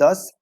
10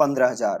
15,000،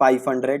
500,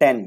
10,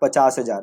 50,000.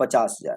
50,000.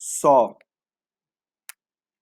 100.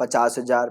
50,000.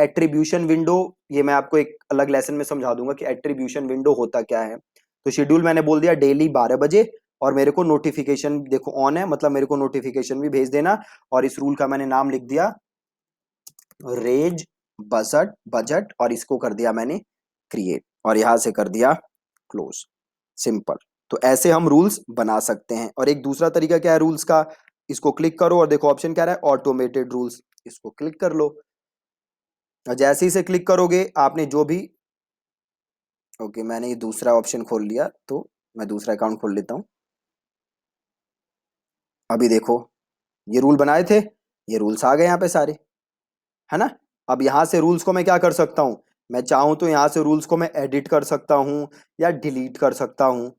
Attribution window, ये मैं आपको एक अलग लेसन में समझा दूंगा कि एट्रीब्यूशन विंडो होता क्या है। तो शेड्यूल मैंने बोल दिया डेली 12 बजे, और मेरे को नोटिफिकेशन देखो ऑन है, मतलब मेरे को नोटिफिकेशन भी भेज देना। और इस रूल का मैंने नाम लिख दिया रेज बजट, और इसको कर दिया मैंने क्रिएट, और यहां से कर दिया क्लोज, सिंपल। तो ऐसे हम रूल्स बना सकते हैं। और एक दूसरा तरीका क्या है रूल्स का, इसको क्लिक करो और देखो ऑप्शन क्या रहा है, ऑटोमेटेड रूल्स, इसको क्लिक कर लो। और जैसे ही से क्लिक करोगे आपने जो भी, ओके मैंने ये दूसरा ऑप्शन खोल लिया, तो मैं दूसरा अकाउंट खोल लेता हूं। अभी देखो ये रूल बनाए थे, ये रूल्स आ गए यहाँ पे सारे, है ना। अब यहां से रूल्स को मैं क्या कर सकता हूं, मैं चाहूं तो यहां से रूल्स को मैं एडिट कर सकता हूं या डिलीट कर सकता हूं,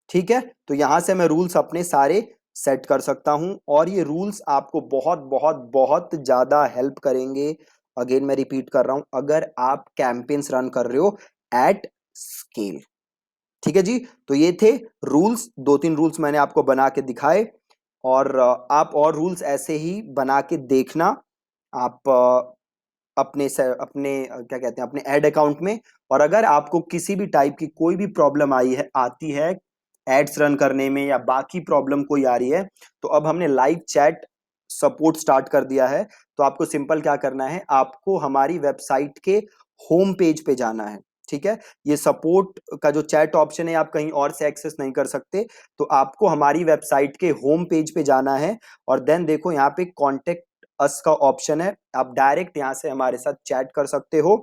ठीक है। तो यहां से मैं रूल्स अपने सारे सेट कर सकता हूं, और ये रूल्स आपको बहुत बहुत बहुत ज्यादा हेल्प करेंगे। अगेन मैं रिपीट कर रहा हूं, अगर आप कैंपेन्स रन कर रहे हो एट स्केल, ठीक है जी। तो ये थे रूल्स, 2-3 रूल्स मैंने आपको बना के दिखाए, और आप और रूल्स ऐसे ही बना के देखना आप क्या कहते हैं, अपने एड अकाउंट में। और अगर आपको किसी भी टाइप की कोई भी प्रॉब्लम आती है एड्स रन करने में, या बाकी प्रॉब्लम कोई आ रही है, तो अब हमने लाइव चैट सपोर्ट स्टार्ट कर दिया है। तो आपको सिंपल क्या करना है, आपको हमारी वेबसाइट के होम पेज पे जाना है, ठीक है। ये सपोर्ट का जो चैट ऑप्शन है आप कहीं और से एक्सेस नहीं कर सकते, तो आपको हमारी वेबसाइट के होम पेज पे जाना है, और देन देखो यहाँ पे कॉन्टेक्ट अस का ऑप्शन है, आप डायरेक्ट यहां से हमारे साथ चैट कर सकते हो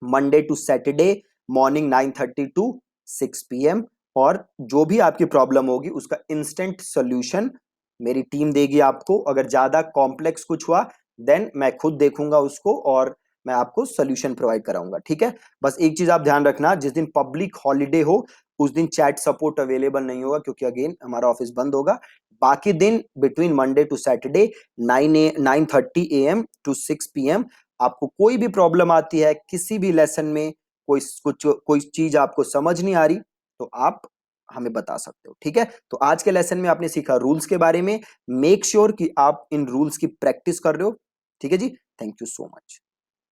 Monday to Saturday morning 9:30 to 6 PM। और जो भी आपकी प्रॉब्लम होगी उसका इंस्टेंट सोल्यूशन मेरी टीम देगी आपको। अगर ज्यादा कॉम्प्लेक्स कुछ हुआ देन मैं खुद देखूंगा उसको, और मैं आपको सोल्यूशन प्रोवाइड कराऊंगा, ठीक है। बस एक चीज आप ध्यान रखना, जिस दिन पब्लिक हॉलीडे हो उस दिन चैट सपोर्ट अवेलेबल नहीं होगा, क्योंकि अगेन हमारा ऑफिस बंद होगा। बाकी दिन between Monday to Saturday 9:30 AM to 6 PM आपको कोई भी प्रॉब्लम आती है किसी भी लेसन में, कोई चीज आपको समझ नहीं आ रही, तो आप हमें बता सकते हो, ठीक है। तो आज के लेसन में आपने सीखा रूल्स के बारे में। मेक श्योर कि आप इन रूल्स की प्रैक्टिस कर रहे हो, ठीक है जी। Thank you so much.